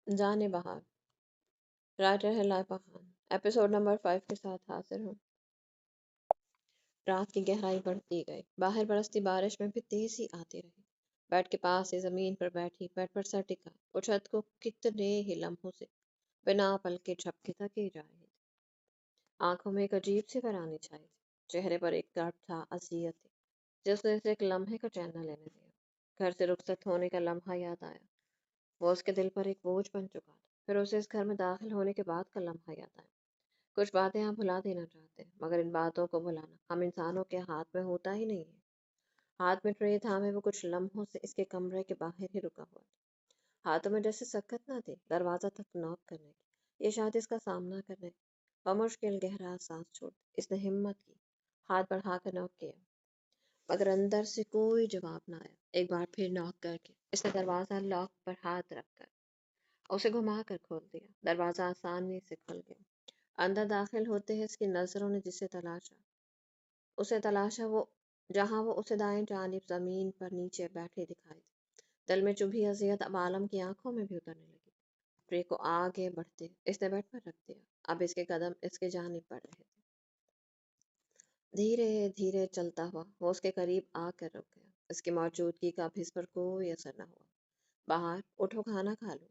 جانے بہار، رائٹر ہے Laiba Khan. Episode number 5 کے ساتھ حاضر ہوں۔ رات کی گہرائی بڑھتی گئی، باہر برستی بارش میں بھی تیزی آتی رہی۔ بیڈ کے پاس ہی زمین پر بیٹھی، بیڈ پر سر ٹکا، وہ چھت کو کتنے ہی لمحوں سے بنا پل کے جھپکے تکے جا رہی تھی۔ آنکھوں میں ایک عجیب سی ویرانی چھائی تھی، چہرے پر ایک درد تھا، اذیت تھی جس نے اسے ایک لمحے کا چین نہ لینے دیا۔ گھر سے رخصت ہونے کا لمحہ یاد آیا، وہ اس کے دل پر ایک بوجھ بن چکا تھا۔ پھر اسے اس گھر میں داخل ہونے کے بعد کا لمحہ یاد آیا۔ کچھ باتیں ہم بھلا دینا چاہتے ہیں، مگر ان باتوں کو بھلانا ہم انسانوں کے ہاتھ میں ہوتا ہی نہیں ہے۔ ہاتھ میں ٹرے تھامے وہ کچھ لمحوں سے اس کے کمرے کے باہر ہی رکا ہوا تھا، ہاتھوں میں جیسے سکت نہ تھی دروازہ تک نوک کرنے کی، یہ شاید اس کا سامنا کرنے کی۔ بمشکل گہرا سانس چھوڑ اس نے ہمت کی، ہاتھ بڑھا کر نوک کیا، مگر اندر سے کوئی جواب نہ آیا۔ ایک بار پھر نوک کر کے اس نے دروازہ لاک پر ہاتھ رکھ کر اسے گھما کر کھول دیا۔ دروازہ آسانی سے کھل گیا۔ اندر داخل ہوتے ہی اس کی نظروں نے اسے تلاشا وہ جہاں وہ اسے دائیں جانب زمین پر نیچے بیٹھے دکھائی دی۔ دل میں چبھی اذیت اب عالم کی آنکھوں میں بھی اترنے لگی۔ ٹرے کو آگے بڑھتے اس نے بیڈ پر رکھ دیا، اب اس کے قدم اس کے جانب بڑھ رہے تھے۔ دھیرے دھیرے چلتا ہوا وہ اس کے قریب آ کر رک گیا۔ اس کی موجودگی کا اب اس پر کوئی اثر نہ ہوا۔ باہر اٹھو، کھانا کھا لو۔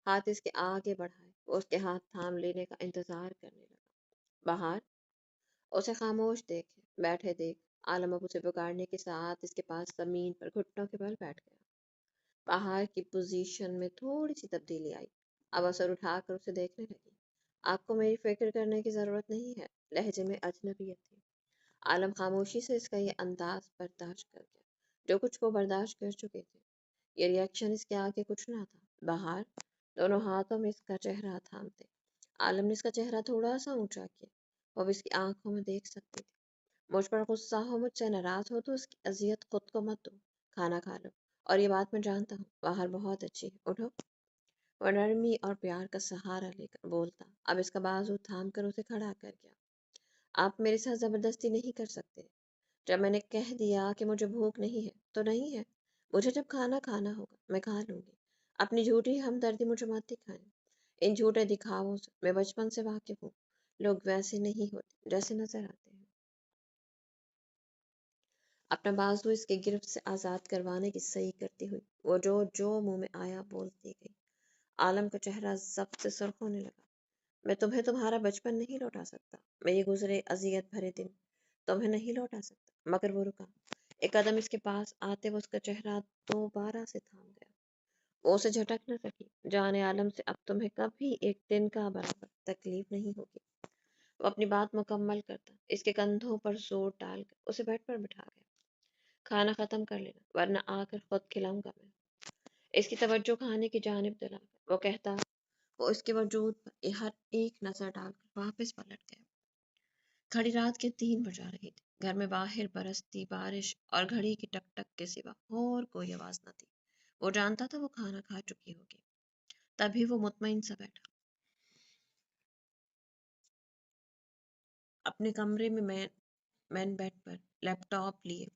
ہاتھ اس کے آگے بڑھائے، وہ اس کے ہاتھ تھام لینے کا انتظار کرنے لگا۔ باہر اسے خاموش بیٹھے دیکھ عالم اب اسے پکارنے کے ساتھ اس کے پاس زمین پر گھٹنوں کے بل بیٹھ گیا۔ باہر کی پوزیشن میں تھوڑی سی تبدیلی آئی، اب اثر اٹھا کر اسے دیکھنے لگی۔ آپ کو میری فکر کرنے کی ضرورت نہیں ہے، لہجے میں اجنبیت تھی۔ عالم خاموشی سے اس کا یہ انداز برداشت کر گیا، جو کچھ وہ برداشت کر چکے تھے۔ یہ ریاکشن اس کے آگے کچھ نہ تھا۔ باہر دونوں ہاتھوں میں اس کا چہرہ تھامتے عالم نے اس کا چہرہ تھوڑا سا اونچا کیا، وہ اس کی آنکھوں میں دیکھ سکتی تھی۔ مجھ پر غصہ ہو، مجھ سے ناراض ہو تو اس کی اذیت خود کو مت دو، کھانا کھا لو، اور یہ بات میں جانتا ہوں باہر بہت اچھی ہے، اٹھو۔ وہ نرمی اور پیار کا سہارا لے کر بولتا، اب اس کا بازو تھام کر اسے کھڑا کر گیا۔ آپ میرے ساتھ زبردستی نہیں کر سکتے۔ جب میں نے کہہ دیا کہ مجھے بھوک نہیں ہے تو نہیں ہے، مجھے جب کھانا کھانا ہوگا میں کھا لوں گی۔ اپنی جھوٹی ہمدردی مجھے مت دکھائیں، ان جھوٹے دکھاووں سے میں بچپن سے واقف ہوں، لوگ ویسے نہیں ہوتے جیسے نظر آتے ہیں۔ اپنا بازو اس کے گرفت سے آزاد کروانے کی صحیح کرتی ہوئی وہ جو منہ میں آیا بولتی گئی۔ عالم کا چہرہ ضبط سے سرخ ہونے لگا۔ میں تمہیں تمہارا بچپن نہیں لوٹا سکتا، میں یہ گزرے اذیت بھرے دن تمہیں نہیں لوٹا سکتا۔ مگر وہ رکا، ایک قدم اس کے پاس آتے وہ اس کا چہرہ دوبارہ سے تھام گیا۔ وہ اسے جھٹک نہ سکی، جانے عالم سے اب تمہیں کبھی ایک دن کا برابر تکلیف نہیں ہوگی۔ وہ اپنی بات مکمل کرتا اس کے کندھوں پر زور ڈال کر اسے بیڈ پر بٹھا گیا۔ کھانا ختم کر لینا ورنہ آ کر خود کھلاؤں گا میں، اس کی توجہ کھانے کی جانب دلا کر وہ کہتا، وہ اس کے وجود پر ہر ایک نظر ڈال کر واپس پلٹ گیا۔ گھڑی رات کے 3 بجا رہی تھی۔ گھر میں باہر برستی بارش اور گھڑی کی ٹک ٹک کے سوا اور کوئی آواز نہ تھی۔ وہ جانتا تھا وہ کھانا کھا چکی ہوگی، تبھی وہ مطمئن سا بیٹھا اپنے کمرے میں مین بیڈ پر لیپ ٹاپ لیے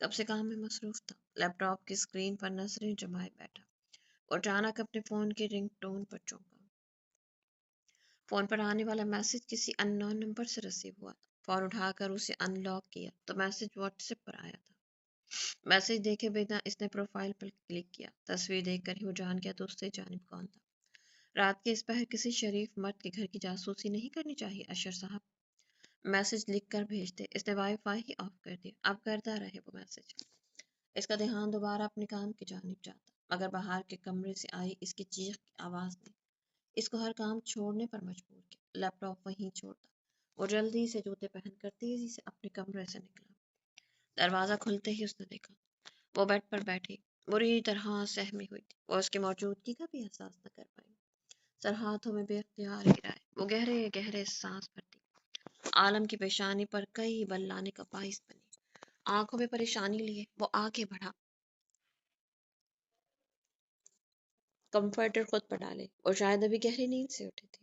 کب سے کام میں مصروف تھا۔ لیپ ٹاپ کی اسکرین پر نظریں جمائے بیٹھا، وہ اچانک اپنے فون کے رنگ ٹون پر چونکا۔ فون پر آنے والا میسج کسی ان نون نمبر سے رسیو ہوا تھا۔ فون اٹھا کر اسے ان لاک کیا تو میسج واٹس ایپ پر آیا تھا۔ میسج دیکھے بنا اس نے پروفائل پر کلک کیا، تصویر دیکھ کر ہی وہ جان گیا دوسری جانب کون تھا۔ رات کے اس پہر کسی شریف مرد کے گھر کی جاسوسی نہیں کرنی چاہیے اشر صاحب، میسج لکھ کر بھیجتے۔ اس نے وائی فائی ہی آف کر دیا، اب کرتا رہے وہ میسج۔ اس کا دھیان دوبارہ اپنے کام کی جانب جاتا، مگر باہر کے کمرے سے آئی اس کی چیخ کی آواز نے اس کو ہر کام چھوڑنے پر مجبور کیا۔ لیپ ٹاپ وہیں چھوڑتا وہ جلدی سے جوتے پہن کر تیزی سے اپنے کمرے سے نکلا۔ دروازہ کھلتے ہی اس نے دیکھا وہ بیڈ پر بیٹھی بری طرح سہمی ہوئی تھی۔ وہ اس کی موجودگی کا بھی احساس نہ کر پائی، سر ہاتھوں میں بے اختیار گرائے وہ گہرے گہرے سانس بھرتی، عالم کی پیشانی پر کئی بل لانے کا باعث بنی۔ آنکھوں میں پریشانی لیے وہ آگے بڑھا، کمفرٹر خود پر ڈالے، اور شاید ابھی گہری نیند سے اٹھی تھی۔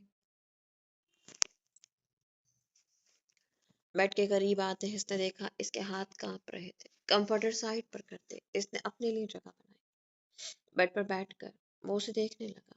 بیڈ کے قریب آتے ہی اس نے دیکھا اس کے ہاتھ کانپ رہے تھے۔ کمفرٹر سائڈ پر کرتے اس نے اپنے لیے جگہ بنائی۔ بیڈ پر بیٹھ کر وہ اسے دیکھنے لگا،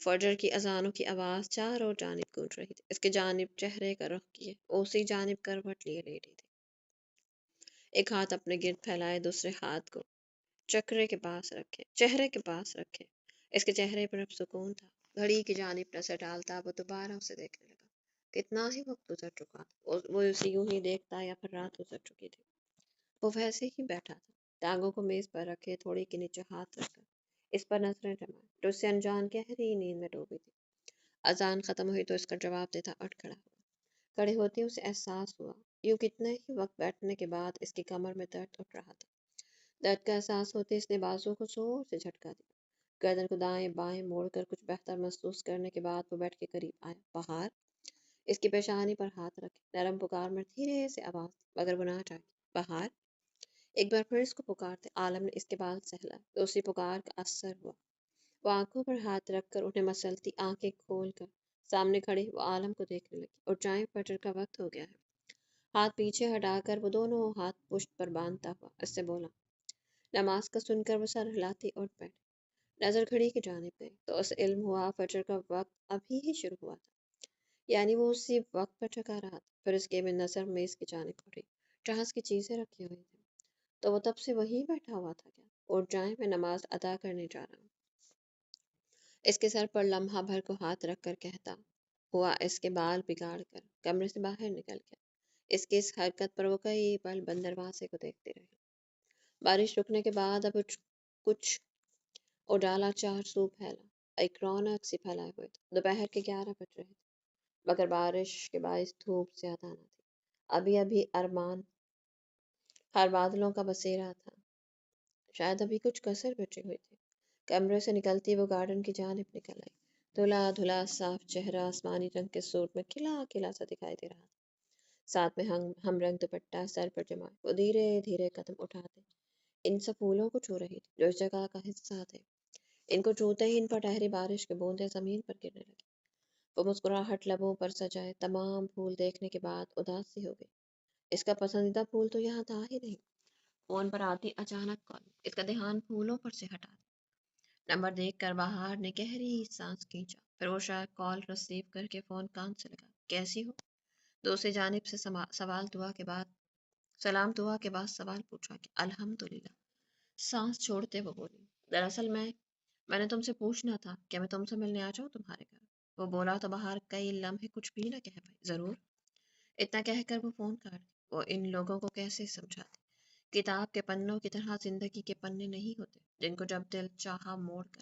فجر کی اذانوں کی آواز چاروں جانب گونج رہی تھی۔ اس کے جانب چہرے کا رخ کیے اسی جانب کروٹ لیے لیٹی تھی، ایک ہاتھ اپنے گرد پھیلائے، دوسرے ہاتھ کو چہرے کے پاس رکھے۔ اس کے چہرے پر اب سکون تھا۔ گھڑی کی جانب نظر ڈالتا وہ دوبارہ اسے دیکھنے لگا۔ کتنا ہی وقت گزر چکا تھا، وہ اسے یوں ہی دیکھتا یا پھر رات گزر چکی تھی۔ وہ ویسے ہی بیٹھا تھا، ٹانگوں کو میز پر رکھے، تھوڑی کے نیچے ہاتھ رکھ کر اس پر نظریں جمائے، جو اس سے انجان گہری نیند میں ڈوبی تھی۔ اذان ختم ہوئی تو اس کا جواب دیتا اٹھ کھڑا ہوا۔ کھڑے ہوتے اسے احساس ہوا یوں کتنے ہی وقت بیٹھنے کے بعد اس کی کمر میں درد اٹھ رہا تھا۔ درد کا احساس ہوتے اس نے بازو کو زور سے جھٹکا دیا، گردن کو دائیں بائیں موڑ کر کچھ بہتر محسوس کرنے کے بعد وہ بیٹھ کے قریب آیا۔ بہار، اس کی پیشانی پر ہاتھ رکھے، نرم پکار میں دھیرے سے آواز دی، مگر وہ نہ جاگی۔ بہار، ایک بار پھر اس کو پکارتے عالم نے اس کے بال سہلا، تو اسی پکار کا اثر ہوا۔ وہ آنکھوں پر ہاتھ رکھ کر انہیں مسلتی آنکھیں کھول کر سامنے کھڑی وہ عالم کو دیکھنے لگی۔ اور چائے فجر کا وقت ہو گیا ہے۔ ہاتھ پیچھے ہٹا کر وہ دونوں ہاتھ پشت پر باندھتا ہوا اس سے بولا۔ نماز کا سن کر وہ سر ہلاتی اٹھ بیٹھی، نظر گھڑی کی جانب گئی تو اسے علم ہوا فجر کا وقت ابھی ہی شروع ہوا تھا، یعنی وہ اسی وقت پر جگا رہا تھا۔ پھر اس کے میں نظر میز کی جانب اٹھی جہاں اس کی چیزیں رکھی ہوئی تھیں، تو وہ تب سے وہیں بیٹھا ہوا تھا کیا؟ اور جائیں میں نماز ادا کرنے جا رہا ہوں۔ اس کے سر پر لمحہ بھر کو ہاتھ رکھ کر کہتا ہوا اس کے بال بگاڑ کر کمرے سے باہر نکل گیا۔ اس کی اس حرکت پر وہ کئی پل بند دروازے کو دیکھتی رہی۔ بارش رکنے کے بعد اب کچھ اجالا چار سو پھیلا، ایک رونق سی پھیلائے ہوئے تھے۔ دوپہر کے 11 بج رہے تھے، مگر بارش کے باعث دھوپ زیادہ نہ تھی۔ ابھی ابھی ارمان ہر بادلوں کا بسیرا تھا، شاید ابھی کچھ کسر بچی ہوئی تھی۔ کمرے سے نکلتی وہ گارڈن کی جانب نکل آئی۔ دھلا دھلا صاف چہرہ آسمانی رنگ کے سوٹ میں کھلا کھلا سا دکھائی دے رہا تھا، ساتھ میں ہم رنگ دوپٹہ سر پر جمائے وہ دھیرے دھیرے قدم اٹھاتے ان سب پھولوں کو چھو رہی تھی جو اس جگہ کا حصہ تھے۔ ان کو چھوتے ہی ان پر ٹہری بارش کے بوندیں زمین پر گرنے لگی۔ وہ مسکراہٹ لبوں پر سجائے تمام پھول دیکھنے کے بعد اداس سی ہو گئی۔ اس کا پسندیدہ پھول تو یہاں تھا ہی نہیں۔ فون پر آتی اچانک کال اس کا دھیان پھولوں پر سے ہٹا دیا۔ نمبر دیکھ کر بہار نے گہری سانس کھینچا، پھر وہ شاید کال ریسیو کر کے فون کان سے لگا۔ کیسی ہو؟ دوسری جانب سے سلام دعا کے بعد سوال پوچھا کہ الحمدللہ۔ سانس چھوڑتے وہ بولی، دراصل میں نے تم سے پوچھنا تھا کہ میں تم سے ملنے آ جاؤں تمہارے گھر۔ وہ بولا تو بہار کئی لمحے کچھ بھی نہ کہہ پائی۔ ضرور، اتنا کہہ کر وہ فون کاٹ دی۔ وہ ان لوگوں کو کیسے سمجھاتی؟ کتاب کے پنوں کی طرح زندگی کے پنے نہیں ہوتے جن کو جب دل چاہا موڑ کر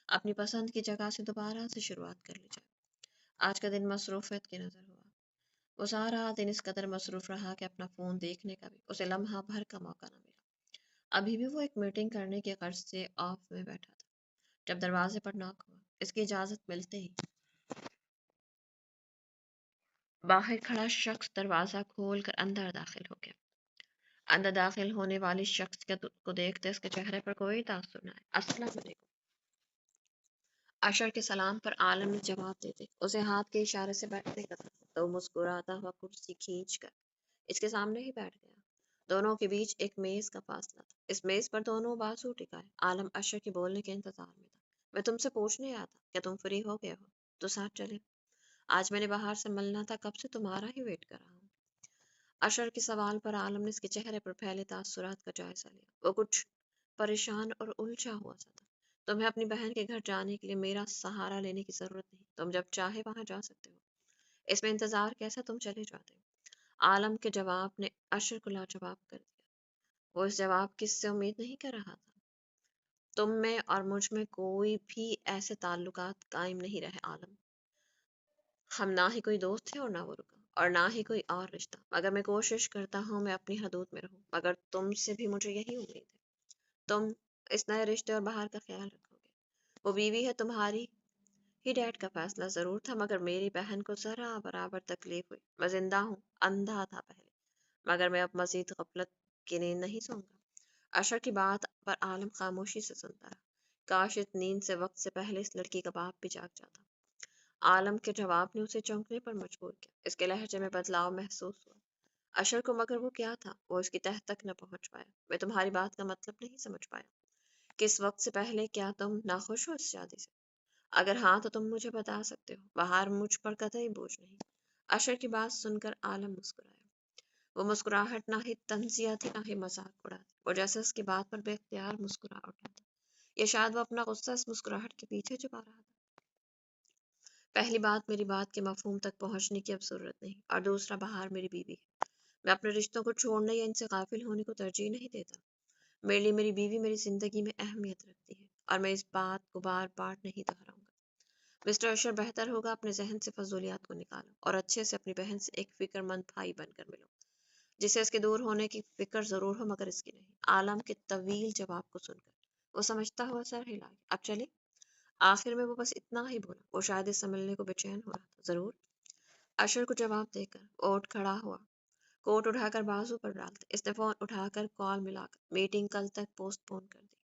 اپنی پسند کی جگہ سے دوبارہ سے شروعات کر لی جائے۔ آج کا دن مصروفیت کی نظر ہوا۔ وہ سارا دن اس قدر مصروف رہا کہ اپنا فون دیکھنے کا بھی اسے لمحہ بھر کا موقع نہ ملا۔ ابھی بھی وہ ایک میٹنگ کرنے کے غرض سے آف میں بیٹھا تھا جب دروازے پر ناک ہوا۔ اس کی اجازت ملتے ہی باہر کھڑا شخص دروازہ کھول کر اندر داخل ہو گیا۔ اندر داخل ہونے والی شخص کو دیکھتے اس کے چہرے پر کوئی تاثر نہ آیا۔ السلام علیکم۔ اشر کے سلام پر عالم نے جواب دیتے اسے ہاتھ کے اشارے سے بیٹھنے کا کہا تو وہ مسکراتا ہوا کرسی کھینچ کر اس کے سامنے ہی بیٹھ گیا۔ دونوں کے بیچ ایک میز کا فاصلہ تھا۔ اس میز پر دونوں بازو ٹکائے عالم اشر کے بولنے کے انتظار میں تھا۔ میں تم سے پوچھنے آیا تھا کہ تم فری ہو گئے ہو تو ساتھ چلے۔ آج میں نے باہر سے ملنا تھا، کب سے تمہارا ہی ویٹ کر رہا ہوں۔ اشر کے سوال پر عالم نے اس کے چہرے پر پھیلے تاثرات کا جائزہ لیا۔ وہ کچھ پریشان اور الجھا ہوا سا تھا۔ تمہیں اپنی بہن کے گھر جانے کے لیے میرا سہارا لینے کی ضرورت نہیں، تم جب چاہے وہاں جا سکتے ہو۔ اس میں انتظار کیسا، تم چلے جاتے ہو۔ عالم کے جواب نے اشر کو لاجواب کر دیا۔ وہ اس جواب کی اس سے امید نہیں کر رہا تھا۔ تم میں اور مجھ میں کوئی بھی ایسے تعلقات قائم نہیں رہے عالم۔ ہم نہ ہی کوئی دوست تھے اور نہ وہ رکا، اور نہ ہی کوئی اور رشتہ، مگر میں کوشش کرتا ہوں میں اپنی حدود میں رہوں، مگر تم سے بھی مجھے یہی امید ہے۔ تم اس نئے رشتے اور بہار کا خیال رکھو گے۔ وہ بیوی ہے تمہاری ہی، ڈیڈ کا فیصلہ ضرور تھا، مگر میری بہن کو ذرا برابر تکلیف ہوئی۔ میں زندہ ہوں، اندھا تھا پہلے، مگر میں اب مزید غفلت کی نیند نہیں سوں گا۔ اشر کی بات پر عالم خاموشی سے سنتا رہا۔ کاش اس نیند سے وقت سے پہلے اس لڑکی کا باپ بھی جاگ جاتا۔ عالم کے جواب نے اسے چونکنے پر مجبور کیا۔ اس کے لہجے میں بدلاؤ محسوس ہوا۔ اشر کو مگر وہ کیا تھا، وہ اس کی تہ تک نہ پہنچ پایا۔ میں تمہاری بات کا مطلب نہیں سمجھ پایا۔ کس وقت سے پہلے کیا تم ناخوش ہو اس شادی سے؟ اگر ہاں تو تم مجھے بتا سکتے ہو، باہر مجھ پر قطعی بوجھ نہیں۔ اشر کی بات سن کر عالم مسکرایا۔ وہ مسکراہٹ نہ ہی طنزیہ تھی نہ ہی مذاق اڑاتی، وہ جیسے اس کی بات پر بے اختیار مسکرا اٹھا تھا، یا شاید وہ اپنا غصہ اس مسکراہٹ کے پیچھے چھپا رہا تھا۔ پہلی بات، میری بات کے مفہوم تک پہنچنے کی اب ضرورت نہیں، اور دوسرا، بہار میری بیوی ہے۔ میں اپنے رشتوں کو چھوڑنے یا ان سے غافل ہونے کو ترجیح نہیں دیتا۔ میرے لیے میری بیوی میری زندگی میں اہمیت رکھتی ہے، اور میں اس بات کو بار بار نہیں دہراؤں گا۔ مسٹر اشر، بہتر ہوگا اپنے ذہن سے فضولیات کو نکالو اور اچھے سے اپنی بہن سے ایک فکر مند بھائی بن کر ملو، جسے اس کے دور ہونے کی فکر ضرور ہو مگر اس کی نہیں۔ عالم کے طویل جواب کو سن کر وہ سمجھتا ہوا سر ہلا گیا۔ اب چلے؟ آخر میں وہ بس اتنا ہی بولا۔ وہ شاید اس سے ملنے کو بے چین ہو رہا تھا۔ ضرور۔ اشر کو جواب دے کر وہ اٹھ کھڑا ہوا، کوٹ اٹھا کر بازو پر ڈالتے، اس نے فون اٹھا کر کال ملا کر میٹنگ کل تک پوسٹ پون کر دی۔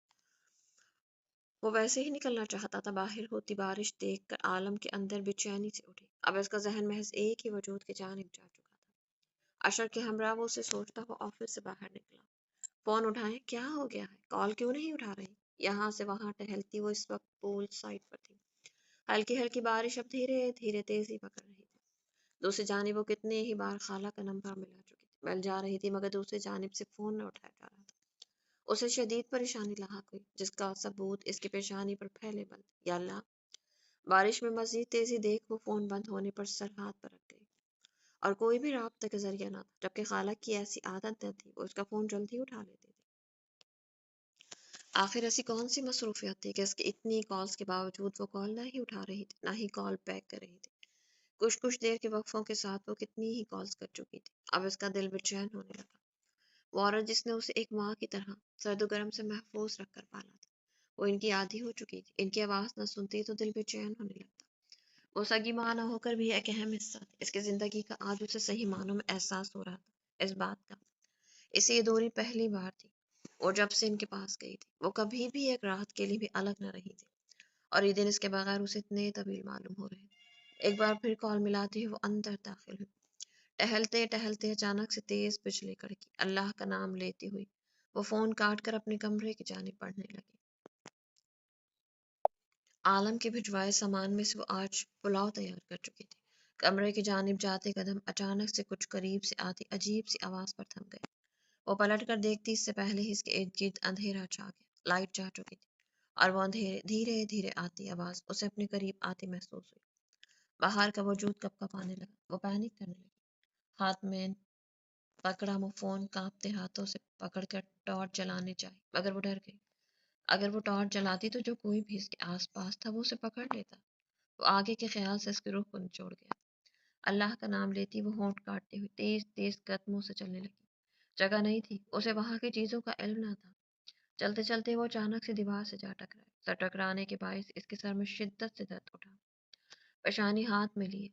وہ ویسے ہی نکلنا چاہتا تھا، باہر ہوتی بارش دیکھ کر عالم کے اندر بے چینی سے اٹھی۔ اب اس کا ذہن محض ایک ہی وجود کی جانب جا چکا تھا۔ اشر کے ہمراہ وہ اسے سوچتا ہوا آفس سے باہر نکلا۔ فون اٹھائیں، کیا ہو گیا ہے؟ کال کیوں نہیں اٹھا رہی؟ یہاں سے وہاں ٹہلتی وہ اس وقت پول سائڈ پر تھی۔ ہلکی ہلکی بارش اب دھیرے دھیرے تیزی پکڑ رہی تھی۔ دوسری جانب وہ کتنے ہی بار خالہ کا نمبر ملا چکی تھی، مل جا رہی تھی، مگر دوسری جانب سے فون نہ اٹھایا جا رہا تھا۔ اسے شدید پریشانی لاحق ہوئی، جس کا ثبوت اس کی پیشانی پر پھیلے بند۔ یا اللہ! بارش میں مزید تیزی دیکھ وہ فون بند ہونے پر سر ہاتھ پر رکھ گئی، اور کوئی بھی رابطے کا ذریعہ نہ تھا، جبکہ خالہ کی ایسی عادت نہ تھی، وہ اس کا فون جلدی اٹھا لیتی تھی۔ آخر ایسی کون سی مصروفیت تھی کہ اس کی اتنی کالز کے باوجود وہ کال نہ ہی اٹھا رہی تھی، نہ ہی کال بیک کر رہی تھی۔ کچھ دیر کے وقفوں کے ساتھ وہ کتنی ہی کالز کر چکی تھی۔ اب اس کا دل بے چین ہونے لگا۔ وہ عورت جس نے اسے ایک ماں کی طرح سرد و گرم سے محفوظ رکھ کر پالا تھا، وہ ان کی عادی ہو چکی تھی۔ ان کی آواز نہ سنتی تو دل بے چین ہونے لگتا۔ وہ سگی ماں نہ ہو کر بھی ایک اہم حصہ تھی اس کی زندگی کا۔ آج اسے صحیح معنوں میں احساس ہو رہا تھا اس بات کا۔ اسے یہ دوری پہلی بار تھی، اور جب سے ان کے پاس گئی تھی، وہ کبھی بھی ایک رات کے لیے بھی الگ نہ رہی تھی، اور یہ دن اس کے بغیر اسے اتنے طویل معلوم ہو رہے تھے۔ ایک بار پھر کال ملاتے ہی وہ اندر داخل ہوئی۔ ٹہلتے ٹہلتے اچانک سے تیز بجلی کڑکی۔ اللہ کا نام لیتی ہوئی وہ فون کاٹ کر اپنے کمرے کی جانب بڑھنے لگی۔ عالم کے بھجوائے سامان میں سے وہ آج پلاؤ تیار کر چکی تھی۔ کمرے کی جانب جاتے قدم اچانک سے کچھ قریب سے آتی عجیب سی آواز پر تھم گئے۔ وہ پلٹ کر دیکھتی، اس سے پہلے ہی اس کے ارد گرد اندھیرا چھا گیا، لائٹ جا چکی تھی، اور وہ دھیرے دھیرے آتی آواز اسے اپنے قریب آتی محسوس ہوئی۔ باہر کا وجود کپ کپ آنے لگا، وہ پینک کرنے لگی۔ ہاتھ میں پکڑا وہ فون کانپتے ہاتھوں سے پکڑ کر ٹارچ جلانے چاہی، مگر وہ ڈر گئی۔ اگر وہ ٹارچ جلاتی تو جو کوئی بھی اس کے آس پاس تھا وہ اسے پکڑ لیتا۔ وہ آگے کے خیال سے اس کی روح کو نچوڑ گیا۔ اللہ کا نام لیتی وہ ہونٹ کاٹتے ہوئے تیز تیز قدموں سے چلنے لگی۔ جگہ نہیں تھی، اسے وہاں کی چیزوں کا علم نہ تھا۔ چلتے چلتے وہ اچانک سے دیوار سے جا ٹکرائی۔ سر ٹکرانے کے باعث اس کے سر میں شدت سے درد اٹھا۔ پیشانی ہاتھ میں لیے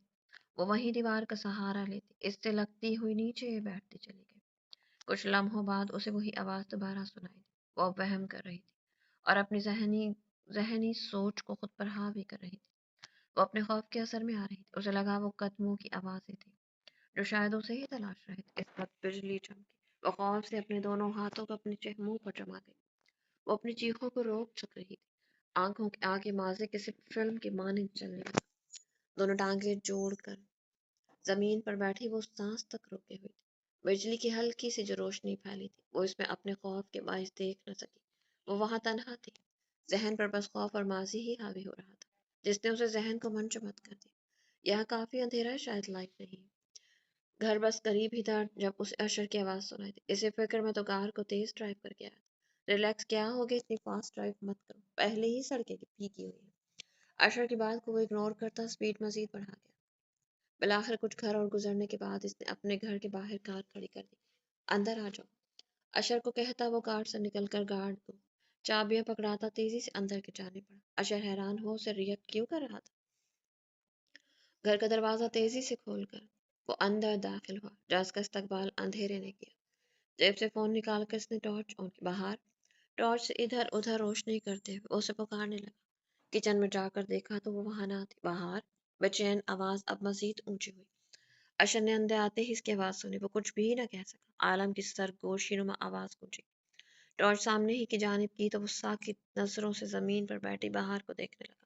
وہ وہیں دیوار کا سہارا لیتی، اس سے لگتی ہوئی نیچے بیٹھتی چلی گئی۔ کچھ لمحوں بعد اسے وہی آواز دوبارہ سنائی دی۔ وہ اب وہم کر رہی تھی، اور اپنی ذہنی سوچ کو خود پر حاوی کر رہی تھی۔ وہ اپنے خوف کے اثر میں آ رہی تھی۔ اسے لگا وہ قدموں کی آوازیں تھیں جو شاید اسے ہی تلاش رہے تھے۔ اس وقت بجلی چمکی۔ وہ خوف سے اپنے دونوں ہاتھوں کو اپنے منہ پر جما گئی۔ وہ اپنی چیخوں کو روک چک رہی تھی۔ آنکھوں کے آگے ماضی کسی فلم کے مانند چلنے لگا۔ دونوں ٹانگیں جوڑ کر زمین پر بیٹھی وہ سانس تک روکے ہوئی تھی۔ بجلی کی ہلکی سی جو روشنی پھیلی تھی، وہ اس میں اپنے خوف کے باعث دیکھ نہ سکی۔ وہ وہاں تنہا تھی، ذہن پر بس خوف اور ماضی ہی حاوی ہو رہا تھا، جس نے اسے ذہن کو منجمد کر دیا۔ یہاں کافی اندھیرا ہے، شاید لائٹ نہیں۔ گھر بس قریب ہی تھا جب اسے اشر کی آواز سنائی دی۔ اسی فکر میں تو کار کو تیز ڈرائیو کر کے آیا تھا۔ ریلیکس، کیا ہو گیا، اتنی فاسٹ ڈرائیو مت کرو، پہلے ہی سڑکیں بھیگی ہوئی ہیں۔ اشر کی بات کو وہ اگنور کرتا اسپیڈ مزید بڑھا گیا۔ بالآخر کچھ گھر اور گزرنے کے بعد اس نے اپنے گھر کے باہر کار کھڑی کر دی۔ اندر آ جاؤ، اشر کو کہتا وہ کار سے نکل کر گارڈ کو چابیاں پکڑاتا تیزی سے اندر کی جانب بڑھا۔ اشر حیران ہو اسے ریئیکٹ کیوں کر رہا تھا۔ گھر کا دروازہ تیزی سے کھول کر وہ اندر داخل ہوا، جہاں اس کا استقبال اندھیرے نے کیا۔ جیب سے فون نکال کر اس نے ٹارچ آن کی۔ باہر ٹارچ سے ادھر ادھر روشنی کرتے ہوئے وہ اسے پکارنے لگا۔ کچن میں جا کر دیکھا تو وہ وہاں نہ تھی۔ باہر بے چین آواز اب مزید اونچی ہوئی۔ اشر نے اندر آتے ہی اس کی آواز سنی۔ وہ کچھ بھی نہ کہہ سکا۔ عالم کی سرگوشی نما آواز گونجی۔ ٹارچ سامنے ہی کی جانب کی تو وہ ساکت نظروں سے زمین پر بیٹھی بہار کو دیکھنے لگا۔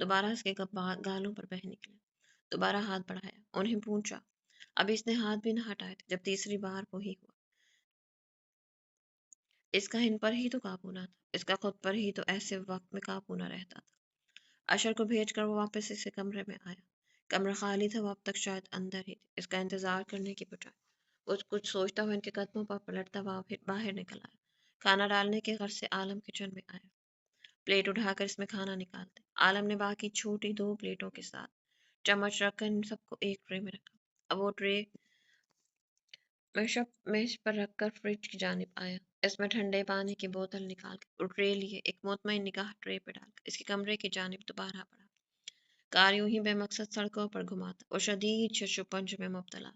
دوبارہ اس کے گالوں پر بہہ نکلے، دوبارہ ہاتھ بڑھایا، انہیں پوچھا۔ ابھی اس نے ہاتھ بھی نہ ہٹائے تھے جب تیسری بار وہی ہوا۔ اس کا ان پر ہی تو قابو نہ تھا، اس کا خود پر ہی تو ایسے وقت میں قابو نہ رہتا تھا۔ اشر کو بھیج کر وہ واپس اسے کمرے میں آیا۔ کمرہ خالی تھا، وہ اب تک شاید اندر ہی تھے۔ اس کا انتظار کرنے کی بجائے وہ کچھ سوچتا ہوا ان کے قدموں پر پلٹتا ہوا باہر نکل آیا۔ کھانا ڈالنے کے غرض سے عالم کچن میں آیا۔ پلیٹ اٹھا کر اس میں کھانا نکالتے، عالم نے باقی چھوٹی 2 پلیٹوں کے ساتھ چمچ رکھ کر ان سب کو ایک ٹرے میں رکھا۔ اب وہ ٹرے میز پر رکھ کر فریج کی جانب آیا۔ اس میں ٹھنڈے پانی کی بوتل نکال کر اور ٹرے لیے ایک مطمئن نگاہ ٹرے پہ ڈال کر اس کے کمرے کی جانب دوبارہ بڑھا۔ کار یوں ہی بے مقصد سڑکوں پر گھماتا اور شدید ششوپنج میں مبتلا۔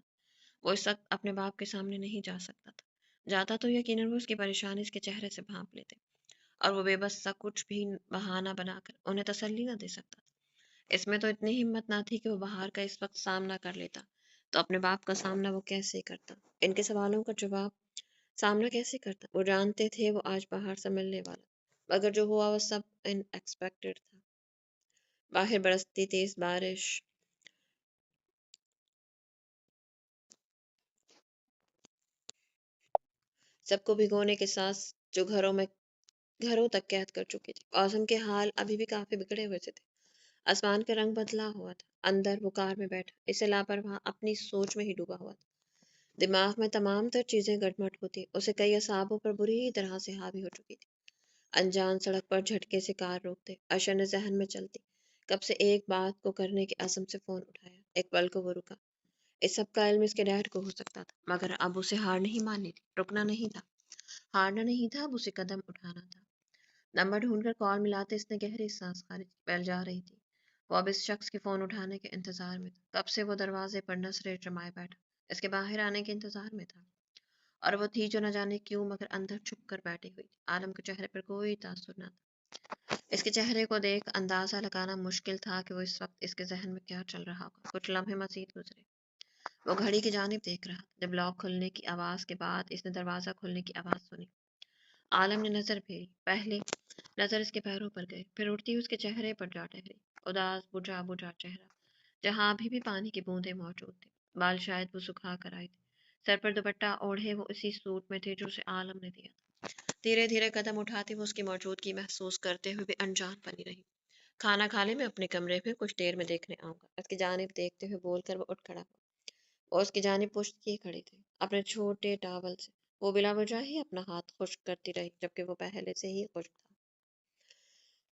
وہ اس وقت اپنے باپ کے سامنے نہیں جا سکتا تھا۔ جاتا تو یقیناً وہ اس کی پریشانی اس کے چہرے سے بھانپ لیتے اور وہ بے بس سا کچھ بھی بہانہ بنا کر انہیں تسلی نہ دے سکتا تھا۔ اس میں تو اتنی ہمت نہ تھی کہ وہ باہر کا اس وقت سامنا کر لیتا، تو اپنے باپ کا سامنا وہ کیسے کرتا؟ ان کے سوالوں کا جواب سامنا کیسے کرتا؟ وہ جانتے تھے وہ آج باہر سے ملنے والا، مگر جو ہوا وہ سب ان ایکسپیکٹڈ تھا۔ باہر برستی تیز بارش سب کو بھگونے کے ساتھ جو گھروں تک قید کر چکی تھی۔ موسم کے حال ابھی بھی کافی بگڑے ہوئے تھے۔ آسمان کا رنگ بدلا ہوا تھا۔ اندر وہ کار میں بیٹھا، اسے لاپرواہ اپنی سوچ میں ہی ڈوبا ہوا تھا۔ دماغ میں تمام تر چیزیں گڑمٹ ہوتی، اسے کئی اعصابوں پر بری طرح سے حاوی ہو چکی تھی۔ انجان سڑک پر جھٹکے سے کار روکتے، اشر نے ذہن میں چلتی کب سے ایک بات کو کرنے کے عزم سے فون اٹھایا۔ ایک پل کو وہ رکا۔ اس سب کا علم اس کے ڈیڈ کو ہو سکتا تھا، مگر اب اسے ہار نہیں ماننی تھی، رکنا نہیں تھا، ہارنا نہیں تھا، اب اسے قدم اٹھانا تھا۔ نمبر ڈھونڈ کر کال ملاتے اس نے گہری سانس خارج کی، بیل جا رہی تھی۔ وہ اب اس شخص کے فون اٹھانے کے انتظار میں تھا۔ کب سے وہ دروازے پر نظریں جمائے بیٹھا، اس کے باہر آنے کے انتظار میں تھا، اور وہ تھی جو نہ جانے کیوں مگر اندر چھپ کر بیٹھی ہوئی تھی۔ عالم کے چہرے پر کوئی تاثر نہ تھا۔ اس کے چہرے کو دیکھ اندازہ لگانا مشکل تھا کہ وہ اس وقت اس کے ذہن میں کیا چل رہا ہوگا۔ کچھ لمحے مزید گزرے۔ وہ گھڑی کی جانب دیکھ رہا تھا۔ جب لاک کھلنے کی آواز کے بعد اس نے دروازہ کھلنے کی آواز سنی۔ عالم نے نظر پھیری، پہلے نظر اس کے پیروں پر گئی، پھر اڑتی اس کے چہرے پر جا ٹھہری۔ اداس بجھا بجھا چہرہ، جہاں ابھی بھی پانی کی بوندیں موجود تھیں۔ بال شاید وہ سکھا کر آئی تھی۔ سر پر دوپٹہ اوڑھے وہ اسی سوٹ میں تھے جو اسے عالم نے دیا تھا۔ دھیرے دھیرے قدم اٹھاتی وہ اس کی موجودگی محسوس کرتے ہوئے بھی انجان بنی رہی۔ کھانا کھا لے، میں اپنے کمرے میں کچھ دیر میں دیکھنے آؤں گا۔ اس کی جانب دیکھتے ہوئے بول کر وہ اٹھ کھڑا ہوا۔ وہ اس کی جانب پشت کیے کھڑی تھی، اپنے چھوٹے ٹاول سے وہ بلا وجہ ہی اپنا ہاتھ خشک کرتی رہی، جبکہ وہ پہلے سے ہی خشک تھا۔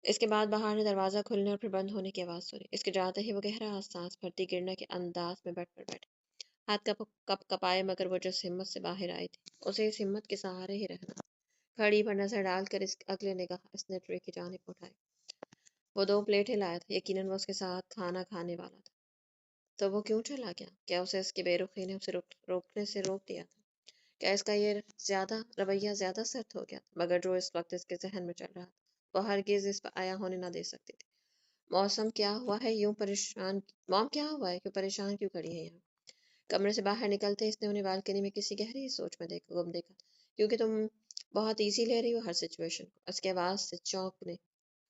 اس کے بعد باہر نے دروازہ کھلنے اور پھر بند ہونے کی آواز سنی۔ اس کے جاتے ہی وہ گہرا سانس بھرتی گرنے کے انداز میں بیٹھ کر بیٹھی۔ ہاتھ کپ کپائے، مگر وہ جس ہمت سے باہر آئی تھی اسے اس ہمت کے سہارے ہی رہنا۔ گھڑی پر نظر ڈال کر اس اگلے نگاہ اس نے ٹرے کی جانب اٹھائی۔ وہ 2 پلیٹیں لایا تھا، یقیناً وہ اس کے ساتھ کھانا کھانے والا تھا۔ تو وہ کیوں چلا گیا؟ کیا اسے اس کی بے رخی نے اسے روکنے سے روک دیا تھا؟ کیا اس کا یہ رویہ زیادہ سخت ہو گیا تھا؟ مگر جو اس وقت اس کے ذہن میں چل رہا تھا وہ ہرگز اس پر آیا ہونے نہ دے سکتی تھی۔ موم کیا ہوا ہے یوں پریشان کیوں کھڑی ہے یہاں؟ کمرے سے باہر نکلتے اس نے انہیں بالکنی میں کسی گہری سوچ میں گم دیکھا۔ کیونکہ تم بہت ایزی لے رہی ہو ہر سچویشن کو۔ اس کی آواز سے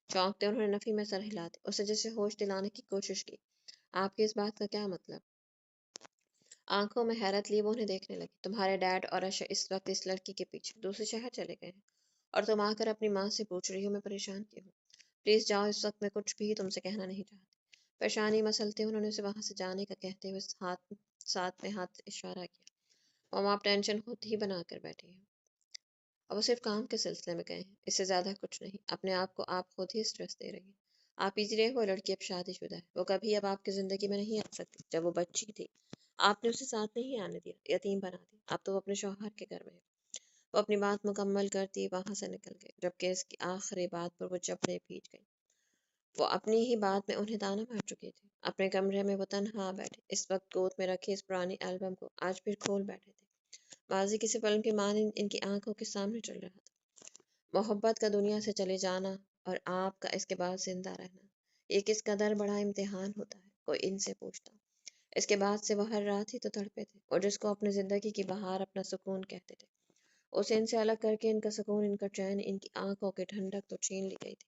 چونکتے انہوں نے نفی میں سر ہلا دیا، اسے جیسے ہوش دلانے کی کوشش کی۔ آپ کی اس بات کا کیا مطلب؟ آنکھوں میں حیرت لیے وہ انہیں دیکھنے لگی۔ تمہارے ڈیڈ اور اشر اس وقت اس لڑکی کے پیچھے دوسرے شہر چلے گئے ہیں، اور تم آ کر اپنی ماں سے پوچھ رہی ہو میں پریشان کیوں ہوں؟ پلیز جاؤ، اس وقت میں کچھ بھی تم سے کہنا نہیں چاہتی۔ پریشانی مسلتے انہوں نے اسے وہاں سے جانے کا کہتے ہوئے ساتھ میں ہاتھ سے اشارہ کیا۔ ماں آپ ٹینشن خود ہی بنا کر بیٹھی ہیں۔ اب وہ صرف کام کے سلسلے میں گئے ہیں، اس سے زیادہ کچھ نہیں۔ اپنے آپ کو آپ خود ہی اسٹریس دے رہی ہیں۔ آپ ایزی رہے، وہ لڑکی اب شادی شدہ ہے، وہ کبھی اب آپ کی زندگی میں نہیں آ سکتی۔ جب وہ بچی تھی آپ نے اسے ساتھ نہیں آنے دیا، یتیم بنا دیا۔ اب تو وہ اپنے شوہر کے گھر میں ہے۔ وہ اپنی بات مکمل کرتی وہاں سے نکل گئے، جبکہ اس کی آخری بات پر وہ جبڑے بھیج گئی۔ وہ اپنی ہی بات میں انہیں تانا مار چکی تھی۔ اپنے کمرے میں وہ تنہا بیٹھے، اس وقت گود میں رکھے اس پرانی البم کو آج پھر کھول بیٹھے تھے۔ ماضی کسی فلم کے مانند ان کی آنکھوں کے سامنے چل رہا تھا۔ محبت کا دنیا سے چلے جانا اور آپ کا اس کے بعد زندہ رہنا، یہ کس قدر بڑا امتحان ہوتا ہے، کوئی ان سے پوچھتا۔ اس کے بعد سے وہ ہر رات ہی تو تڑپے تھے، اور جس کو اپنی زندگی کی بہار اپنا سکون کہتے تھے، اسے ان سے الگ کر کے ان کا سکون، ان کا چین، ان کی آنکھوں کی ٹھنڈک تو چھین لی گئی تھی۔